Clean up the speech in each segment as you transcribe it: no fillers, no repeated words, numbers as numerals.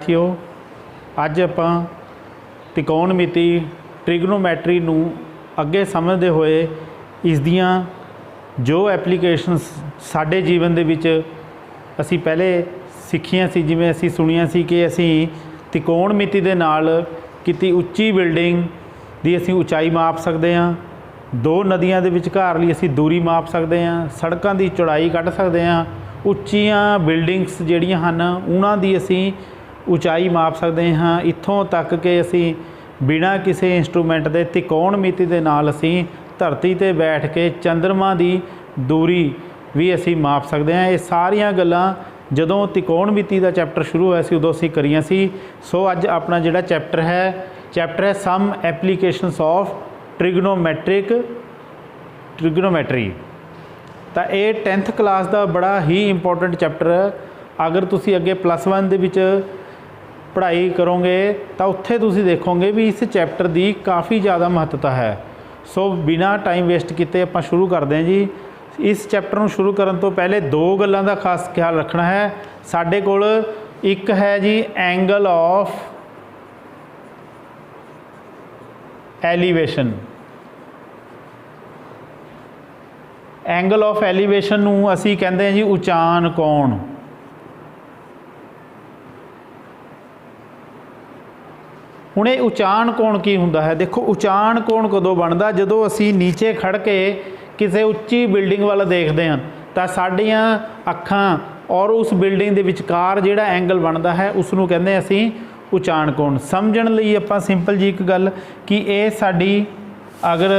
विद्यार्थियों, अज आपां त्रिकोणमिति ट्रिग्नोमैट्री नूं अगे समझते हुए इस दियां जो एप्लीकेशनस साडे जीवन दे विच असी पहले सिक्खियां सी, जिवें असी सुनिया सी कि असी त्रिकोणमिति दे नाल किती उच्ची बिल्डिंग दी असी उचाई माप सकते हाँ, दो नदियां दे विचकार लई असी दूरी माप सकते हैं, सड़कों की चौड़ाई कढ़ सकते हैं, उच्चियां बिल्डिंग्स जिहड़ियां हन उन्हां दी असी उचाई माप सकते हाँ। इत्थों तक कि असी बिना किसी इंस्ट्रूमेंट के त्रिकोणमिति के नाल असी धरती ते बैठ के चंद्रमा की दूरी भी असी माप सकते हैं। ये सारियां गल्लां जदों त्रिकोणमिति का चैप्टर शुरू होया सी उदों असी करियां सी। सो अज अपना जिहड़ा चैप्टर है सम एप्लीकेशनस ऑफ ट्रिग्नोमैट्री। तो ये 10th क्लास का बड़ा ही इंपॉर्टेंट चैप्टर है। अगर तुसी अगे +1 दे विच पढ़ाई करोगे तो उत्थे तुसी देखोगे भी इस चैप्टर की काफ़ी ज़्यादा महत्ता है। सो बिना टाइम वेस्ट किए आपां शुरू करते हैं जी। इस चैप्टर को शुरू करने तो पहले दो गल्लां दा खास ख्याल रखना है। साडे कोल एक है जी angle of elevation. Angle of elevation नूं असी कहते हैं जी उचान कोण। हुण ये उचान कोण की हुंदा है? देखो उचान कोण कदों बनदा जदों असी नीचे खड़ के किसी उच्ची बिल्डिंग वाल देखते हैं तो साडियां अखां और उस बिल्डिंग के विचकार जिहड़ा एंगल बनता है उसनूं कहंदे हैं असी उचान कोण। समझण लई आपां सिंपल जी एक गल कि ये साडी अगर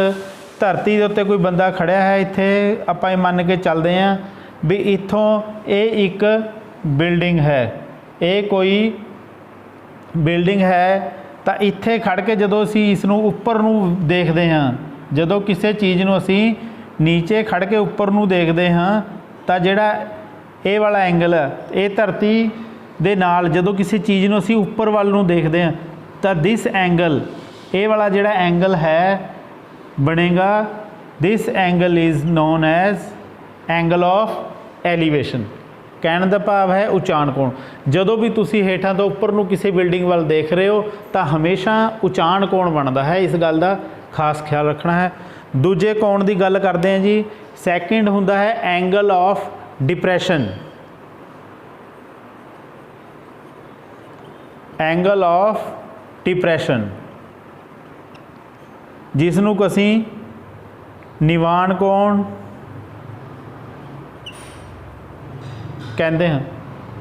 धरती के उत्ते कोई बंदा खड़िया है, इत्थे आपां मन के चलते हैं भी इत्थों ये एक बिल्डिंग है, ये कोई बिल्डिंग है तो इत्थे खड़ के जदों असी इसनूं उपर नूं देखते हैं, जदों किसी चीज़ नूं असी नीचे खड़ के उपर नूं देखते हाँ तो जिहड़ा ये वाला एंगल है ये धरती दे नाल जदों किसी चीज़ नूं असी उपर वाल नूं देखते हैं तो दिस एंगल ये वाला जिहड़ा एंगल है बनेगा, this angle is known as angle of elevation. कहने का भाव है उचान कोण। जदों भी तुसी हेठां तो उपर नूं किसी बिल्डिंग वाल देख रहे हो तो हमेशा उचान कोण बनता है। इस गल का खास ख्याल रखना है। दूजे कोण की गल करते हैं जी। सैकेंड हुंदा है angle of depression. Angle of depression जिसनूं असी निवाण कोण कहते हैं।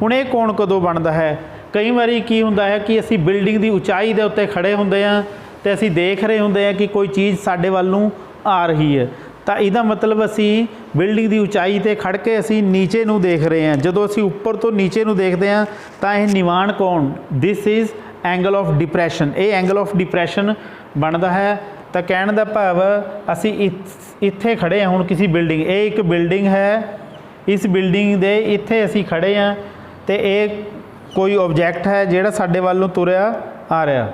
हुण ये कोण कदों बनता है? कई बारी की हुंदा है कि असी बिल्डिंग की उचाई के उत्ते खड़े हुंदे हैं तो असी देख रहे होंगे हैं कि कोई चीज़ साडे वल नूं आ रही है तो इसदा मतलब असी बिल्डिंग की उचाई ते खड़ के असी नीचे नूं देख रहे हैं। जदों असी उपर तो नीचे नूं देखते हैं तो यह निवाण कोण, this is angle of depression. ये एंगल ऑफ डिप्रैशन बनता है। तो कहने का भाव असी इत्थे खड़े हैं, हुण किसी बिल्डिंग, ये एक बिल्डिंग है, इस बिल्डिंग दे इत्थे असी खड़े हैं तो ये कोई ऑब्जैक्ट है जिहड़ा साडे वल नूं तुरिया आ रहा।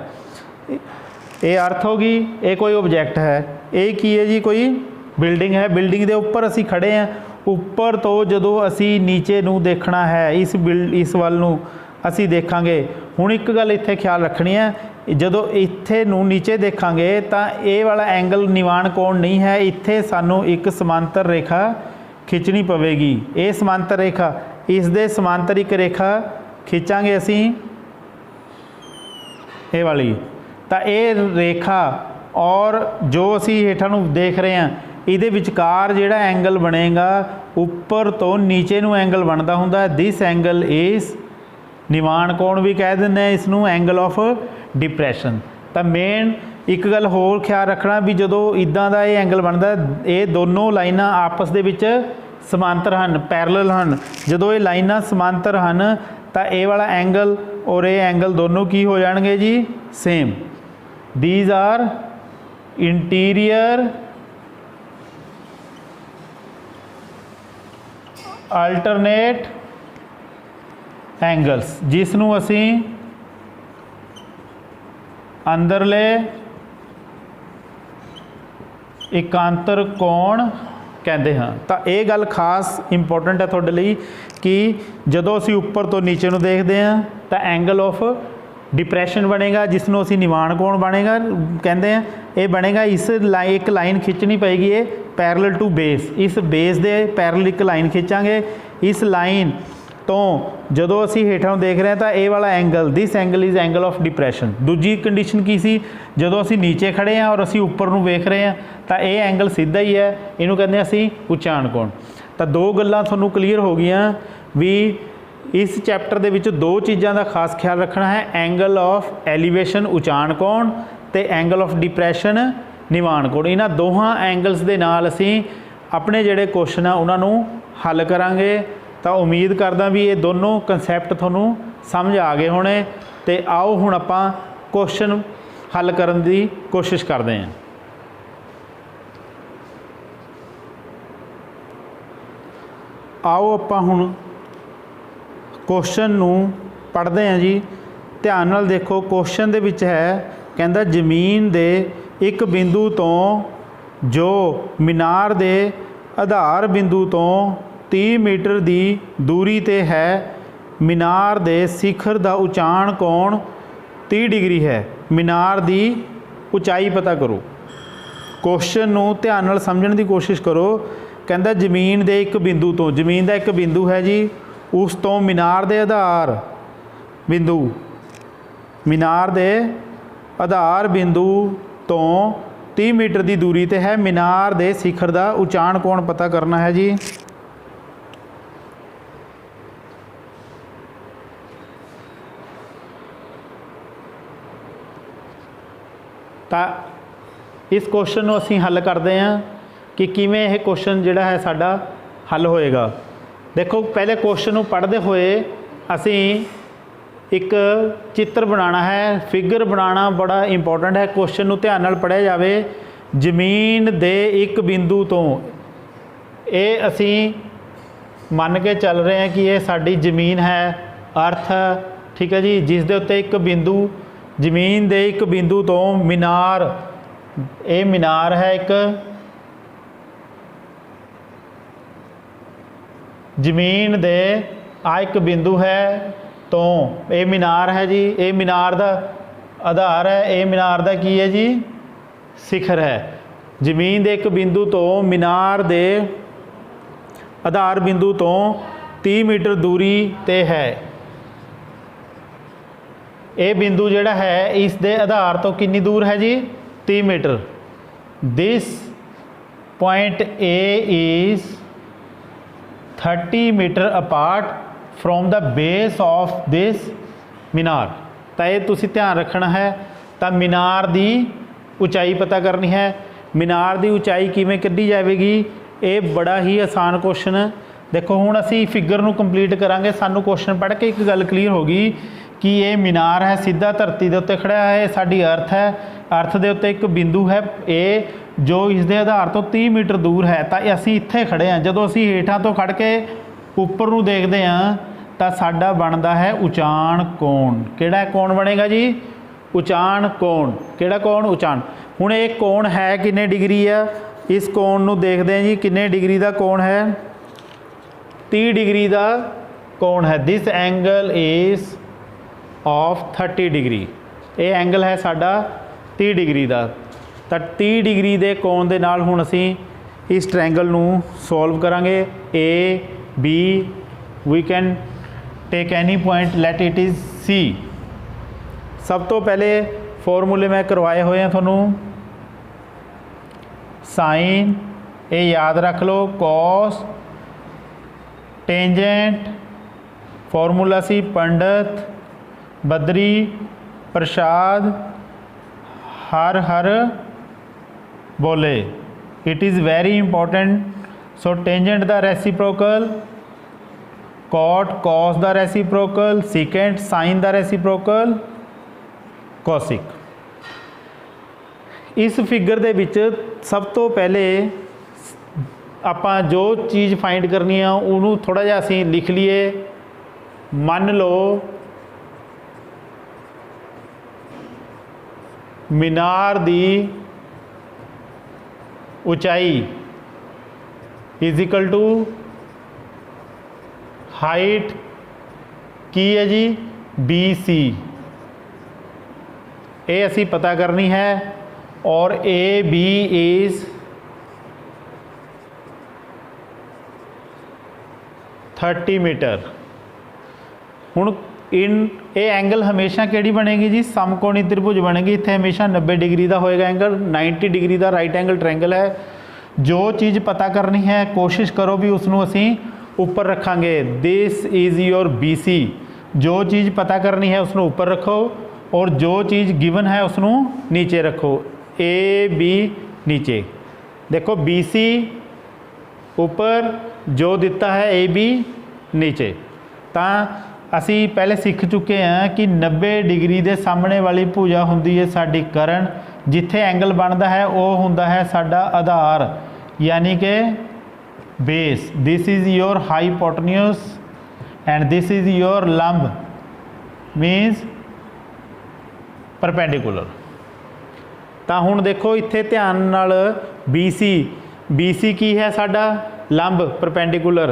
ये अर्थ होगी ये कोई ऑब्जैक्ट है। ये की है जी? कोई बिल्डिंग है। बिल्डिंग के उपर असी खड़े हैं। उपर तो जदों असी नीचे नूं देखना है इस वल नूं असी देखांगे। हुण एक गल इत्थे ख्याल रखनी है, जदों इत्थे नूं नीचे देखांगे तो ये वाला एंगल निवाण कोण नहीं है। इत्थे सानूं एक समांतर रेखा खिंचनी पवेगी। ये समांतर रेखा, इस दे समांतर एक रेखा खिंचांगे असी ये वाली, तो ये रेखा और जो असी हेठां नूं देख रहे हैं इहदे विचकार जिहड़ा एंगल बनेगा उपर तो नीचे नूं एंगल बनता हुंदा है। दिस एंगल इज़ निवाण कोण भी कह दिंदे हैं इसनूं, एंगल ऑफ डिप्रैशन। तो मेन एक गल होर ख्याल रखना भी जदों इदां दा ये एंगल बनता ये दोनों लाइनां आपस दे विच समांतर हैं, पैरलल हैं। जदों ये लाइनां समांतर हैं तो ये वाला एंगल और ये एंगल दोनों की हो जाएंगे जी? Same. These are interior alternate angles, जिसनूं असी अंदरले एकांतर कोण ਕਹਿੰਦੇ ਹਾਂ। ਤਾਂ ਇਹ ਗੱਲ ਖਾਸ ਇੰਪੋਰਟੈਂਟ ਹੈ ਤੁਹਾਡੇ ਲਈ ਕਿ ਜਦੋਂ ਅਸੀਂ ਉੱਪਰ ਤੋਂ ਨੀਚੇ ਨੂੰ ਦੇਖਦੇ ਹਾਂ ਤਾਂ ਐਂਗਲ ਆਫ डिप्रैशन बनेगा, जिसनों असी निवाण कोण बनेगा कहते हैं, ये बनेगा इस एक लाइन खिंचनी पेगी, ये पैरल टू बेस, इस बेस के पैरल एक लाइन खिंचांगे। इस लाइन तो जदों असी हेठां देख रहे हैं तो ये वाला angle, this angle is angle of depression. दूजी कंडीशन की सी, जदों असी नीचे खड़े हैं और असी उपर नूं वेख रहे हैं तो ये एंगल सीधा ही है, इनू कहते हैं असी उचाण कोण। तो दो गल्लां तुहानूं क्लीयर हो गईयां भी इस चैप्टर दे विच दो चीज़ों का खास ख्याल रखना है, एंगल ऑफ एलीवेशन उचाण कोण ते एंगल ऑफ डिप्रैशन निवाण कोण। इन्हां दोहां एंगल्स दे नाल असीं अपने जिहड़े क्वेश्चन आ उन्हां नूं हल करांगे। तो उम्मीद करदा भी ये दोनों कंसैप्ट तुहानूं समझ आ गए होणे। ते आओ हुण आपां क्वेश्चन हल करन दी कोशिश करदे हां। आओ आपां हुण क्वेश्चन नूं पढ़ते हैं जी, ध्यान नाल देखो। क्वेश्चन दे विच है कहंदा जमीन दे एक बिंदु तो जो मीनार दे आधार बिंदु तो 30 मीटर की दूरी ते है, मीनार दे शिखर दा उचाण कोण 30 डिग्री है, मीनार दी उचाई पता करो। क्वेश्चन नूं ध्यान नाल समझण दी कोशिश करो। कहंदा जमीन दे एक बिंदु तो, जमीन दा एक बिंदु है जी, उस तो मीनार दे आधार बिंदु, मीनार दे आधार बिंदु तो 30 मीटर की दूरी ते है, मीनार दे शिखर दा उचाण कोण पता करना है जी। तो इस क्वेश्चन नूं असीं हल करते हैं कि किवें यह क्वेश्चन जिहड़ा है साडा हल होएगा। देखो पहले क्वेश्चन को पढ़ते हुए असी एक चित्र बनाना है, फिगर बनाना बड़ा इंपॉर्टेंट है। क्वेश्चन को ध्यान नाल पढ़िया जाए। जमीन दे एक बिंदु तो, ये असी मन के चल रहे हैं कि ये साडी जमीन है, अर्थ, ठीक है जी, जिस दे उत्ते एक बिंदु, जमीन दे एक बिंदु तो मीनार, ये मीनार है एक, जमीन दे आ एक बिंदु है तो ये मीनार है जी, ये मीनार दा आधार है, ये मीनार दा की है जी शिखर है। जमीन दे एक बिंदु तो मीनार दे आधार बिंदु तो 30 मीटर दूरी ते है। ये बिंदु जिहड़ा है इस दे आधार तो कितनी दूर है जी 30 metre. This point A is 30 metre apart from the base of this मीनार। तो ये तुसी ध्यान रखना है। तो मीनार की उचाई पता करनी है। मीनार की उचाई किवें कढ़ी जाएगी, ये बड़ा ही आसान क्वेश्चन। देखो हुण असी फिगर नूं कंप्लीट करांगे, सानू क्वेश्चन पढ़ के एक गल क्लीयर होगी कि ये मीनार है, सीधा धरती के उत्ते खड़ा है, साडी अर्थ है, अर्थ के उत्ते एक बिंदु है ये जो इसके आधार तो 30 मीटर दूर है। तो असी इत्थे खड़े हैं, जदों असी हेठां तो खड़ के उपर नूं देखते हैं तो साडा बनता है उचाण कोण। किहड़ा कोण बनेगा जी उचाण कोण। किहड़ा कोण उचाण। हुण ये कोण है कितने डिग्री है, इस कोण नूं देखते हैं जी कितने डिग्री का कोण है, 30 डिग्री का कोण है। This angle is of 30 degree, ये एंगल है साडा 30 डिग्री का। तो 30 डिग्री के कोण के नाल हुण असी इस ट्रायंगल नूं सॉल्व करांगे। A B, we can take any point, let it is C. सब तो पहले फॉर्मूले मैं करवाए हुए हैं तुहानूं। साइन, ये याद रख लो, कॉस, टेंजेंट, फॉर्मूला सी पंडित, बद्री, प्रसाद, हर हर बोले। It is very important. So tangent the reciprocal, cot cos the reciprocal, secant sine the reciprocal, cosec. इस फिगर दे विच सब तो पहले आपां जो चीज़ फाइंड करनी है उन्होंने थोड़ा जिहा असीं लिख लीए। मान लो मीनार दी ऊंचाई इज इक्वल टू हाइट की है जी BC, ये असी पता करनी है। और AB इज 30 मीटर। हुण इन ये एंगल हमेशा किहड़ी बनेगी जी, समकोणी त्रिभुज बनेगी। इत्थे हमेशा 90 डिग्री का होएगा एंगल, 90 डिग्री का राइट एंगल ट्रायंगल है। जो चीज़ पता करनी है कोशिश करो भी उसनों असी ऊपर रखांगे। दिस इज़ योर BC, जो चीज़ पता करनी है उसनों ऊपर रखो और जो चीज़ गिवन है उसनों नीचे रखो। AB नीचे, देखो BC ऊपर, जो दिता है AB नीचे। तो असी पहले सीख चुके हैं कि 90 डिग्री के सामने वाली भुजा हुंदी है साडी करण, जिथे एंगल बनता है वो हुंदा है साडा आधार यानी कि base. This is your hypotenuse and this is your लंब मीनस परपेंडिकुलर। तो हुण देखो इत्थे ध्यान नाल BC की है साडा लंब परपेंडिकुलर,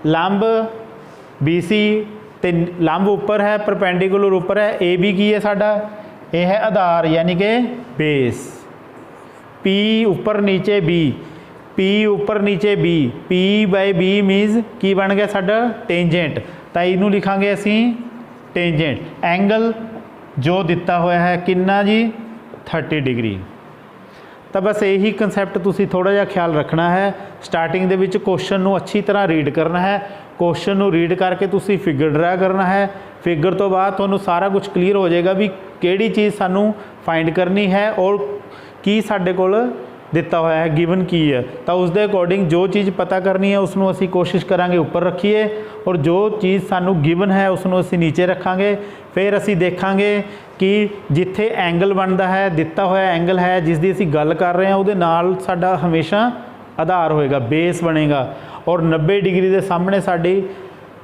लंब BC ते लंब ऊपर है परपेंडिकुलर ऊपर है। AB की है साडा, यह है आधार यानी कि बेस। P ऊपर नीचे B, P ऊपर नीचे B, P by B means की बन गया साडा टेंजेंट। तो इनू लिखांगे असी टेंजेंट। एंगल जो दिता हुआ है कितना जी 30 डिग्री। तो बस यही कंसैप्ट तुसी थोड़ा जिहा ख्याल रखना है। स्टार्टिंग दे विच क्वेश्चन नू अच्छी तरह रीड करना है, क्वेश्चन नू रीड करके तुसी फिगर ड्रा करना है। फिगर तो बाद तुहानू सारा कुछ क्लीयर हो जाएगा भी किहड़ी चीज़ सानू फाइंड करनी है और की साडे कोल दिता हुआ है गिवन की है। तो उसके अकॉर्डिंग जो चीज़ पता करनी है उसनू असी कोशिश करांगे ऊपर रखीए और जो चीज़ सानू गिवन है उसनू असी नीचे रखांगे। फिर असी देखांगे कि जिथे एंगल बनता है दिता हुआ एंगल है जिसकी असी गल कर रहे हैं उहदे नाल साडा हमेशा आधार होएगा, बेस बनेगा। और 90 डिग्री के सामने साडी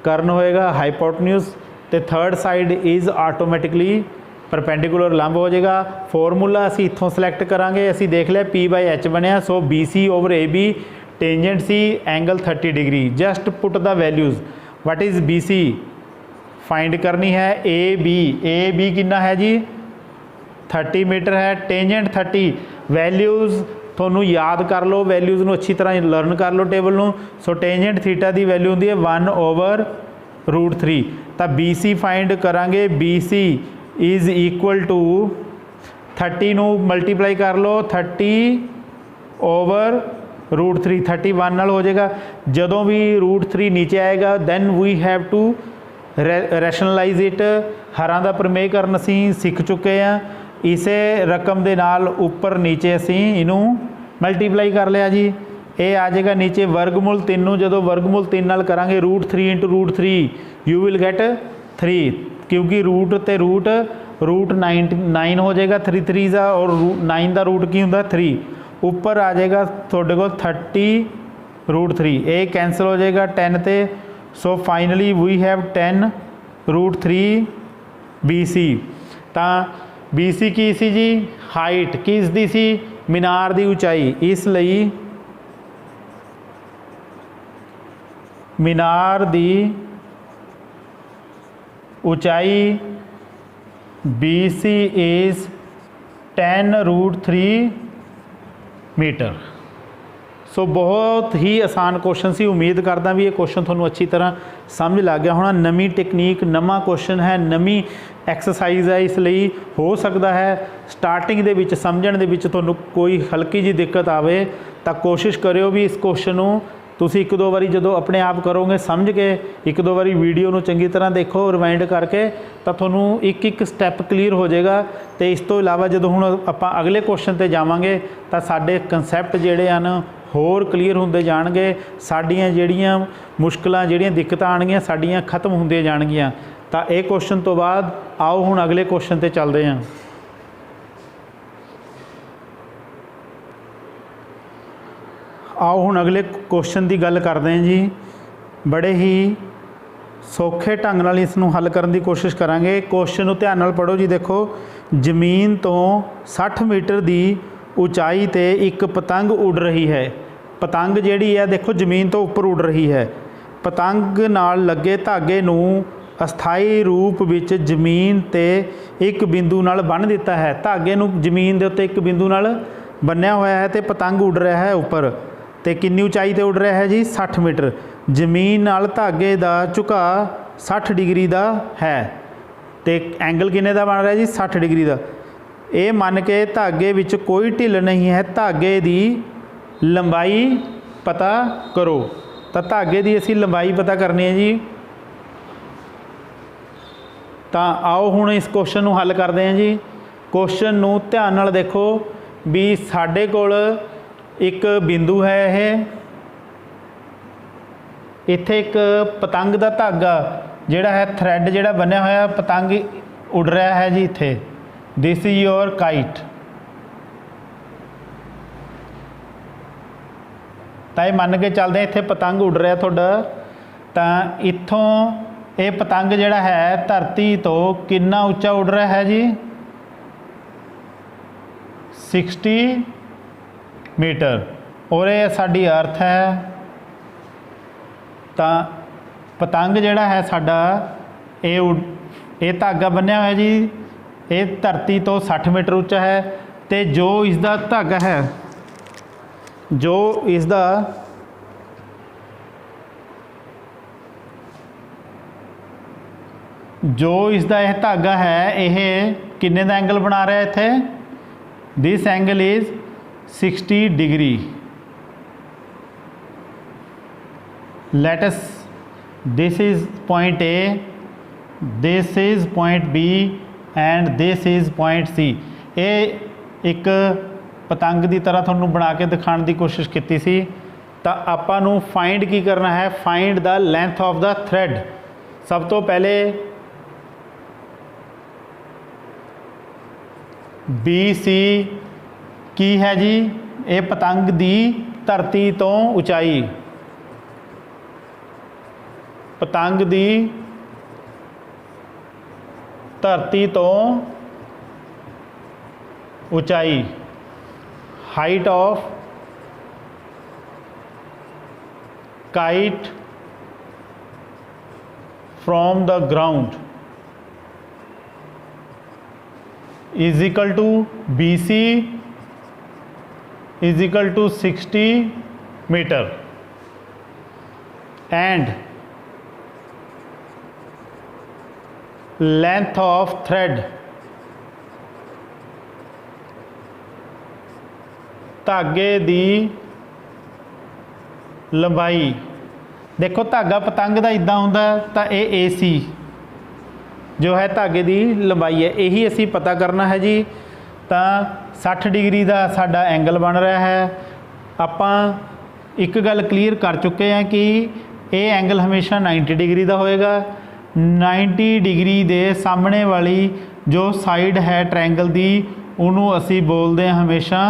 कर्ण होएगा हाईपोटन्यूस, तो third side is automatically perpendicular लंब हो जाएगा। फॉर्मूला असी इत्थों सिलेक्ट करांगे, असी देख लिया P/H बनया, so BC over AB tangent C angle 30 degree. Just put the values, what is BC find करनी है। AB कितना है जी 30 मीटर है, टेंजेंट 30। वैल्यूज़ थोनू याद कर लो, वैल्यूज़ नू अच्छी तरह लर्न कर लो टेबल नू। सो टेंजेंट थीटा की वैल्यू होंदी है 1/√3। तो BC फाइंड करांगे, BC इज़ इक्वल टू 30 नू मल्टीप्लाई कर लो 30/√3, 31 नाल हो जाएगा। जदों भी √3 नीचे आएगा then we have to rationalise it. हरां दा प्रमेय करन असीं सीख चुके हैं। इसे रकम दे नाल ऊपर नीचे असीं इनू मल्टीप्लाई कर लिया जी। ये आ जाएगा नीचे वर्गमूल 3 नू जदों वर्गमूल 3 नाल करांगे √3 इंटू √3 यू विल गेट 3, क्योंकि रूट ते रूट 9 हो जाएगा 3 3 का, और 9 का रूट की होंगे 3। ऊपर आ जाएगा थोड़े को 30√3, ये कैंसल हो जाएगा 10 ते। So finally we have 10√3 BC। तो BC की सी जी हाइट, किस दी सी मीनार की ऊंचाई, इसलिए मीनार की ऊंचाई BC इज़ 10√3 मीटर। सो बहुत ही आसान क्वेश्चन सी। उम्मीद करदा भी ये क्वेश्चन थोनों अच्छी तरह समझ लग गया होना। नवी टेक्नीक, नवा क्वेश्चन है, नवी एक्सरसाइज है, इसलिए हो सकता है स्टार्टिंग दे विच समझण दे विच थोनों कोई हल्की जी दिक्कत आवे, तो कोशिश करियो भी इस क्वेश्चन नूं तुसी एक दो बारी जो अपने आप करोगे समझ के, एक दो बारी वीडियो नूं चंगी तरह देखो रिवाइंड करके, तो थोनों एक एक स्टैप क्लीयर हो जाएगा। तो इस तो इलावा जो हुण आपां अगले क्वेश्चन ते जावांगे तो साडे कंसैप्ट जिहड़े हन होर क्लीयर होंदे जाणगे, साडीआं जिहड़ियां मुश्किलां जिहड़ियां दिक्कतां आउणगीआं साडीआं खत्म होंदे जाणगीआं। तो ये क्वेश्चन तो बाद आओ हुण अगले क्वेश्चन ते चलदे हां। आओ हुण अगले क्वेश्चन की गल करते हैं जी। बड़े ही सौखे ढंग नाल इस नूं हल करने की कोशिश करांगे। क्वेश्चन नूं ध्यान नाल पढ़ो जी। देखो, जमीन तो 60 मीटर की ऊंचाई ते एक पतंग उड़ रही है, पतंग जिहड़ी है देखो जमीन तो उपर उड़ रही है, पतंग नाल लगे धागे नूं अस्थाई रूप विच जमीन ते एक बिंदु नाल बन दिता है। धागे नूं जमीन दे उत्ते एक बिंदु नाल बन्निया होया है तो पतंग उड़ रहा है उपर। तो कितनी ऊंचाई ते उड़ रहा है जी 60 मीटर। जमीन नाल धागे दा झुका 60 डिग्री का है तो एंगल किन्ने दा बन रहा है जी 60 डिग्री का। ये मन के धागे विच कोई ढिल नहीं है, धागे दी लंबाई पता करो। तो धागे दी असी लंबाई पता करनी है जी। तो आओ हुण इस क्वेश्चन नूं हल करते हैं जी। क्वेश्चन नूं ध्यान नाल देखो भी साडे कोल एक बिंदु है, यह इत्थे एक पतंग का धागा जिहड़ा है थ्रैड जिहड़ा बनिया होया पतंग उड़ रहा है जी इत्थे। This is your kite. तो ये मन के चलते हैं इत्थे पतंग उड़ रहा तुहाडा। तो इत्थों ये पतंग जिहड़ा है धरती तो कितना उच्चा उड़ रहा है जी 60 मीटर। और ये साडी अर्थ है। तो पतंग जिहड़ा है साडा ये धागा बन्निया होया जी, ये धरती तो 60 मीटर उच्चा है। तो जो इसका धागा है, जो इसका यह धागा है यह किन्ने दा एंगल बना रहा है इत्थे। This angle is 60 degree. Let us this is point A, this is point B and this is point C. ये एक पतंग की तरह थोनू बना के दिखाने की कोशिश की सी। तो आपां नू फाइंड की करना है, find the length of the thread. सब तो पहले बी सी की है जी, ये पतंग दी धरती तो उचाई, पतंग दी धरती तो ऊंचाई, height of kite from the ground is equal to B C is equal to 60 metre and length of thread, धागे दी लंबाई। देखो धागा पतंग का इदा होंदा तो ये ए सी जो है धागे की लंबाई है, यही असी पता करना है जी। तो 60 डिग्री का साडा एंगल बन रहा है। आपां एक गल क्लीयर कर चुके हैं कि ये एंगल हमेशा 90 डिग्री का होएगा। 90 डिग्री के सामने वाली जो साइड है ट्रायंगल की उन्होंने असी बोलते हैं हमेशा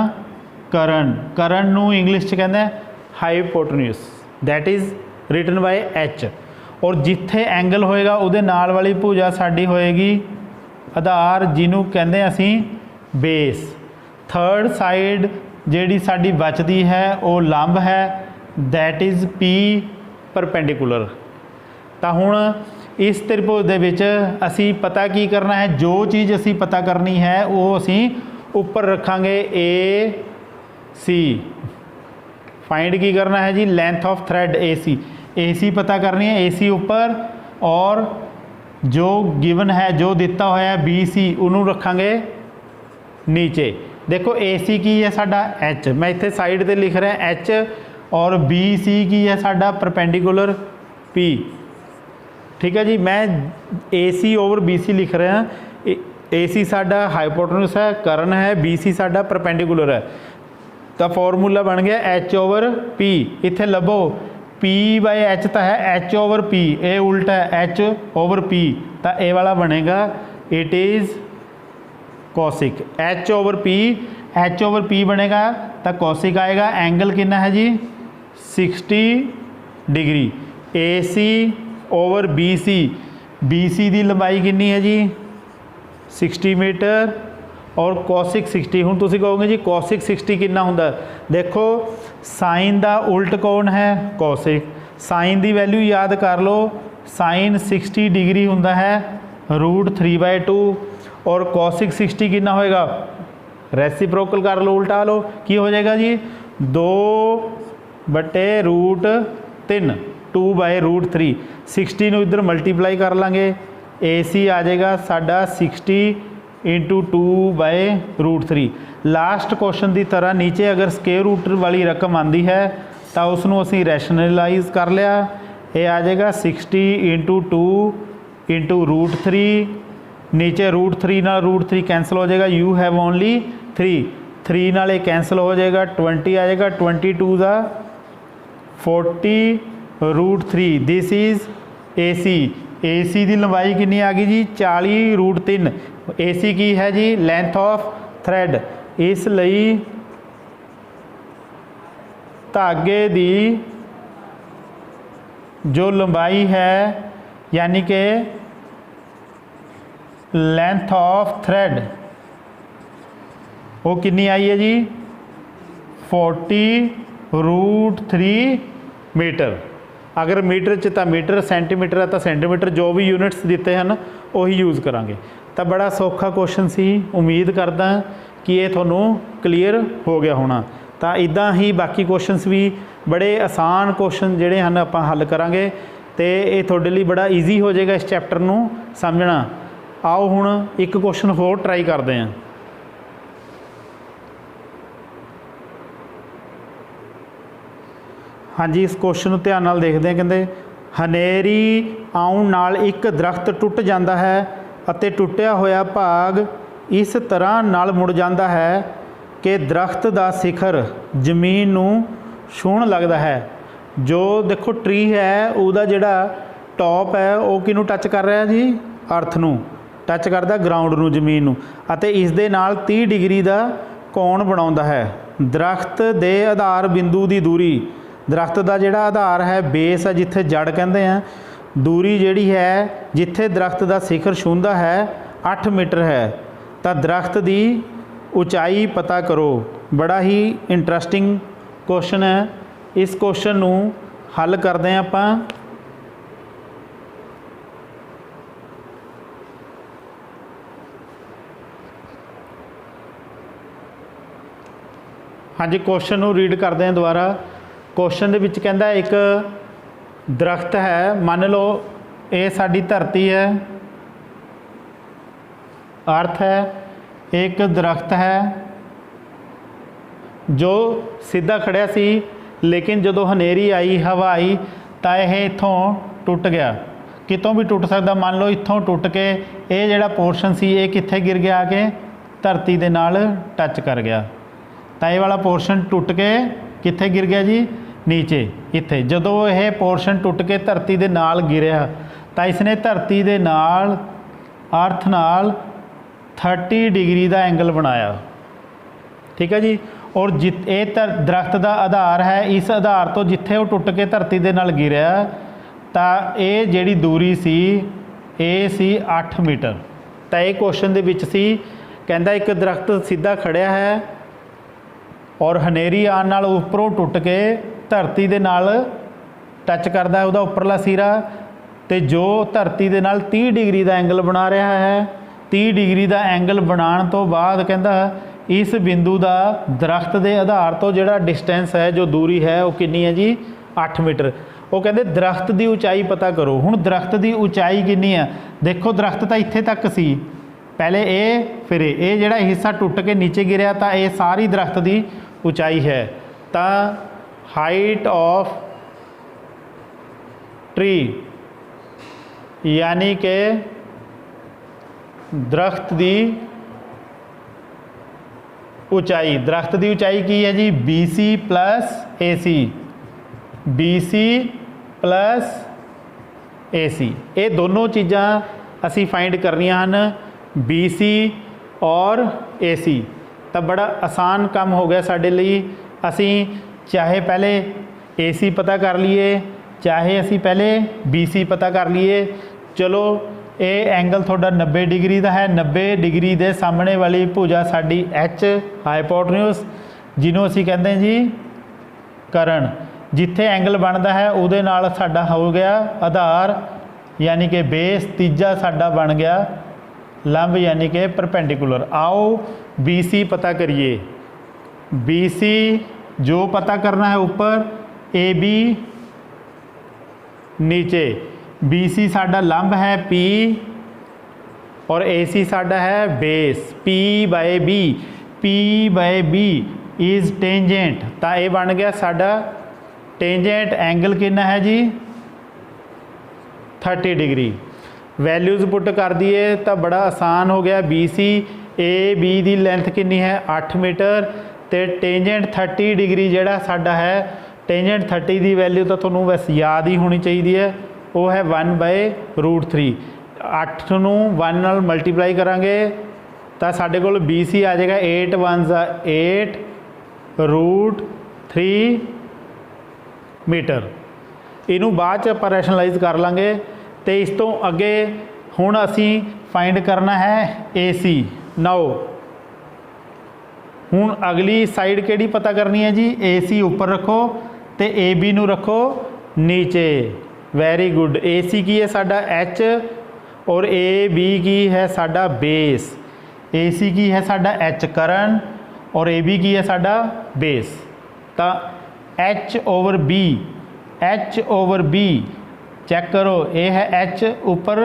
करन। करन नू इंग्लिश च कहते हैं hypotenuse, that is written by H. और जिथे एंगल होएगा उहदे नाल वाली भुजा साडी होएगी आधार, जिन्हों कहते असी बेस। थर्ड साइड जिहड़ी साडी बचदी है वो लंब है, दैट इज़ पी परपेंडिकुलर। तो हुण इस त्रिभुज दे विच असी पता की करना है, जो चीज़ असी पता करनी है वो असी उपर रखांगे ए सी। फाइंड की करना है जी लेंथ ऑफ थ्रेड ए सी, ए सी पता करनी है, ए सी उपर और जो गिवन है जो दिता होया बी सी उन्होंने रखांगे नीचे। देखो ए सी की है साडा एच, मैं इत्थे साइड ते लिख रहा एच, और बी सी की है साडा परपेंडिकुलर पी। ठीक है जी, मैं ए सी ओवर बी सी लिख रहा हैं। ए सी साडा हाइपोटेन्यूस है, करन है, बी सी साडा परपेंडिकुलर है। तो फॉर्मूला बन गया एच ओवर पी। इत्थे लभो पी बाय एच तो है एच ओवर पी, ये उल्टा है एच ओवर पी, तो ये वाला बनेगा it is cosec. H over P, H over P बनेगा तो कॉसिक आएगा। एंगल कितना है जी 60 degree. A C over B C, B C की लंबाई कितनी है जी 60 मीटर, और cosec 60। हुण तुसीं कहोगे जी cosec 60 कितना हुंदा? देखो साइन दा उल्ट कौन है? cosec। साइन दी वैल्यू याद कर लो, साइन 60 डिग्री हुंदा है √3/2 और cosec 60 कितना होएगा? रेसिप्रोकल कर लो, उल्टा लो, की हो जाएगा जी 2/√3 2/√3। 60 नूं इधर मल्टीप्लाई कर लांगे, AC आ जाएगा साडा 60 × 2/√3। लास्ट क्वेश्चन की तरह नीचे अगर स्केयर रूट वाली रकम आती है तो उसनों असीं रैशनलाइज कर लिया, ये आ जाएगा 60 × 2 × √3। नीचे √3 नाल √3 कैंसल हो जाएगा, यू हैव ओनली 3 नाल कैंसल हो जाएगा, 20 आ जाएगा, 22 दा 40√3। This is AC। AC की लंबाई कितनी आ गई जी? 40√3। AC की है जी? Length of thread. इसलिए धागे की जो लंबाई है यानी कि लेंथ ऑफ थ्रैड वो कितनी आई है जी? 40√3 मीटर। अगर मीटर च तो मीटर, सेंटीमीटर है तो सेंटीमीटर, जो भी यूनिट्स दिते हैं वही यूज़ करांगे। तो बड़ा सौखा क्वेश्चन सी, उम्मीद करदा कि ये थोनों क्लीयर हो गया होना। तो इदां ही बाकी क्वेश्चनस भी बड़े आसान क्वेश्चन जिहड़े हैं आपां हल करांगे तो ये तुहाडे लई बड़ा ईजी हो जाएगा इस चैप्टर नूं समझना। आओ हुण एक क्वेश्चन होर ट्राई करते हैं। हाँ जी, इस क्वेश्चन ध्यान नाल देखते हैं। कहते हनेरी आउण नाल एक दरख्त टुट जाता है अते टुटिया होया भाग इस तरह नाल मुड़ जाता है कि दरख्त का सिखर जमीन नूं छूहण लगता है। जो देखो ट्री है उसका जिहड़ा टॉप है वो किनू टच कर रहा है जी? अर्थ नूं टच करता, ग्राउंड नूं, जमीन नूं, अते इस दे नाल 30 डिग्री का कोण बनाउंदा है। दरख्त दे आधार बिंदु की दूरी, दरख्त का जिहड़ा आधार है बेस है जिथे जड़ कहते हैं, दूरी जिहड़ी है जिथे दरख्त का सिखर छूंदा है 8 मीटर है। तो दरख्त की उचाई पता करो। बड़ा ही इंटरस्टिंग क्वेश्चन है। इस क्वेश्चन नूं हल करते हैं आपां। हाँ जी, क्वेश्चन नूं रीड करते हैं दोबारा। क्वेश्चन दे विच कहंदा एक दरख्त है, मान लो ये साडी धरती है, अर्थ है, एक दरख्त है जो सीधा खड़िया सी, लेकिन जदों हनेरी आई, हवा आई तो यह इत्थों टुट गया। कितों भी टुट सकता, मान लो इत्थों टुट के ये जिहड़ा पोर्शन सी ये कित्थे गिर गया, आके धरती दे नाल टच कर गया। तो ये वाला पोर्शन टुट के कित्थे गिर गया जी? नीचे इत्थे। जदों यह पोर्शन टुट के धरती दे नाल गिरिया तो इसने धरती दे नाल अर्थ नाल 30 डिग्री का एंगल बनाया। ठीक है जी। और ये दरख्त का आधार है, इस आधार तो जिथे वो टुट के धरती दे नाल गिरिया तो ये जिहड़ी दूरी सी ये सी 8 मीटर। तो ये क्वेश्चन दे विच सी कहंदा एक दरख्त सीधा खड़िया है और हनेरी आने नाल उपरों टुट के धरती दे नाल टच करदा है उहदा उपरला सिरा, तो जो धरती दे नाल 30 डिग्री का एंगल बना रहा है। 30 डिग्री का एंगल बनाने तो बाद कहंदा इस बिंदु का दरख्त के आधार तो जिहड़ा डिस्टेंस है, जो दूरी है वो कितनी है जी? 8 मीटर। वो कहते दरख्त की ऊंचाई पता करो। हुण दरख्त की ऊंचाई कितनी है? देखो दरख्त तो इत्थे तक सी, पहले ए फिर ये जिहड़ा हिस्सा टुट के नीचे गिरिया तो ये सारी दरख्त की ऊंचाई है। तो हाइट ऑफ ट्री यानी कि दरख्त की ऊंचाई, दरख्त की ऊंचाई की है जी? BC plus AC, BC plus AC। ये दोनों चीज़ां असी फाइंड करनियां हैं, BC और AC। तो बड़ा आसान काम हो गया साडे लई। असी चाहे पहले AC पता कर लीए, चाहे असी पहले BC पता कर लीए। चलो ये एंगल थोड़ा 90 डिग्री का है। 90 डिग्री के सामने वाली भुजा साडी एच हाइपोटन्यूज, जिन्हों असी कहते हैं जी करण। जिथे एंगल बनता है उहदे नाल साडा हो गया आधार यानी कि बेस। तीजा साडा बन गया लंब यानी कि परपेंडिकुलर। आओ BC पता करिए। BC जो पता करना है ऊपर, AB नीचे। BC साडा लंब है P और AC साडा है base P/B। P/B is tangent, तो ये बन गया साडा टेंजेंट। एंगल कितना है जी 30 डिग्री। वैल्यूज़ पुट कर दिए तो बड़ा आसान हो गया। BC AB की लेंथ कितनी है 8 मीटर, तो टेंजेंट 30 डिग्री जोड़ा साडा है। टेंजेंट 30 की वैल्यू तो थोनों वैसे याद ही होनी चाहिए है, वो है 1/√3। 8 नूं 1 नाल मल्टीप्लाई करांगे तो साडे कोल BC आ जाएगा 8 1 8√3 मीटर। इनू बाद च आपां रैशनलाइज कर लांगे। तो इस तो अगे हुण असी फाइंड करना है AC। नाउ हुण अगली साइड किहड़ी पता करनी है जी, AC ऊपर रखो तो AB नू रखो नीचे। Very good. AC की है साडा H और AB की है साडा बेस। AC की है साडा H करण और AB की है साडा बेस। तो H/B, H/B चेक करो, ये है H ऊपर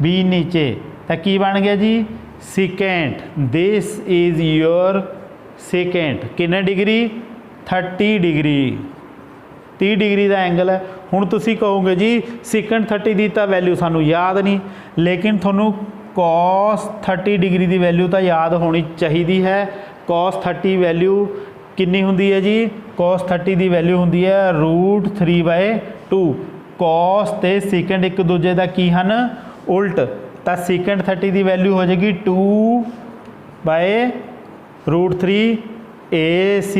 B नीचे, तो की बन गया जी secant. This is your secant. कितने डिग्री 30 डिग्री। 30 डिग्री का एंगल है। हुण तुसी कहोगे जी सेकेंड 30 की तो वैल्यू सानू याद नहीं, लेकिन थोनू cos 30 डिग्री की वैल्यू तो याद होनी चाहिए है। cos 30 वैल्यू कितनी होंदी है जी, cos 30 की वैल्यू होंदी है √3/2। cos ते सेकेंड एक दूजे का की हैं उल्ट, तो सेकेंड 30 की वैल्यू हो जाएगी 2/√3। AC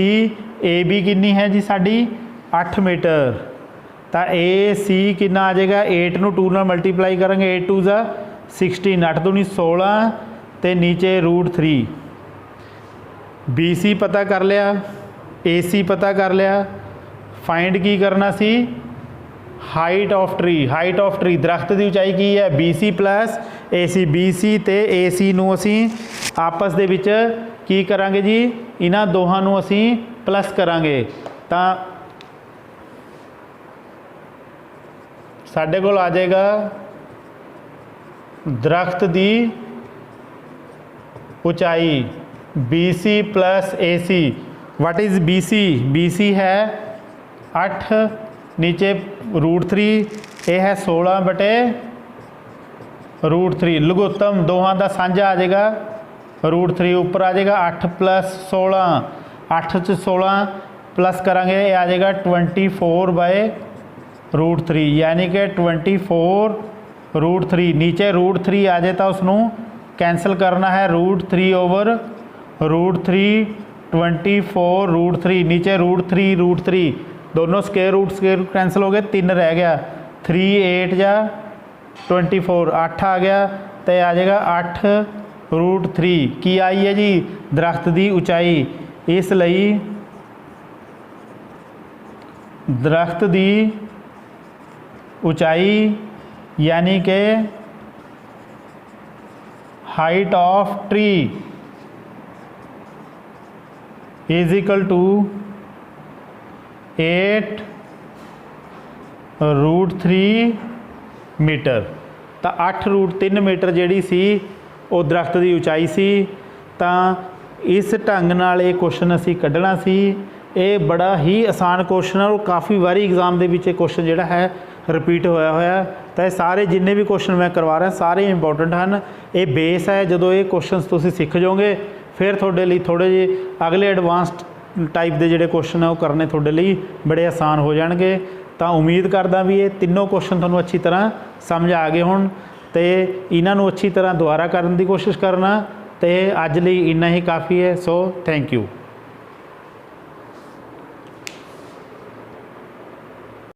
AB कितनी है जी साड़ी 8 मीटर, तो AC कितना आ जाएगा 8 नू 2 नाल मल्टीप्लाई करेंगे 8 2 16, 8 दूनी 16 तो नीचे √3। BC पता कर लिया, AC पता कर लिया। फाइंड की करना सी height of tree. Height of tree दरख्त की उचाई की है BC प्लस AC। BC ते AC नू असी आपस दे विच की करांगे जी, इन्हां दोहां नू असी प्लस करांगे तो साडे कोल आ जाएगा दरख्त की उचाई BC plus AC। What is BC? BC है 8 नीचे √3, ये है 16/√3। लघुत्तम दोहां का साझा आ जाएगा √3, ऊपर आ जाएगा 8 + 16। 8 च 16 प्लस करांगे, ये आ जाएगा 24/√3, यानी कि 24√3। नीचे √3 आ जाए तो उसनों कैंसल करना है √3/√3। 24√3 नीचे √3 दोनों स्क्वायर रूट कैंसिल हो गए, 3 रह गया। 3 8 या 24 8 आ गया, तो आ जाएगा 8√3 की आई है जी दरख्त की उचाई। इसलिए दरख्त की उचाई यानी कि height of tree is equal to 8√3 metre. तो 8√3 मीटर जिहड़ी सी वो दरख्त की उचाई सी। तो इस ढंग नाल ये क्वेश्चन असी कढ़ना सी। ये बड़ा ही आसान क्वेश्चन है और काफ़ी बारी एग्जाम के विच क्वेश्चन जिहड़ा है रिपीट होया होया। तो ये सारे जिन्ने भी क्वेश्चन मैं करवा रहा सारे इंपॉर्टेंट हैं। ये बेस है, जो ये क्वेश्चन तुसीं सीख जाओगे फिर थोड़े लिए थोड़े जे अगले एडवांसड टाइप के जोड़े क्वेश्चन है वो करने थोड़े लिए बड़े आसान हो जाएंगे। तो उम्मीद करदा भी ये तीनों क्वेश्चन तुहानूं अच्छी तरह समझ आ गए होण ते इन्हां नूं अच्छी तरह दुबारा करने की कोशिश करना। तो अज लई इन्ना ही काफ़ी है। So thank you.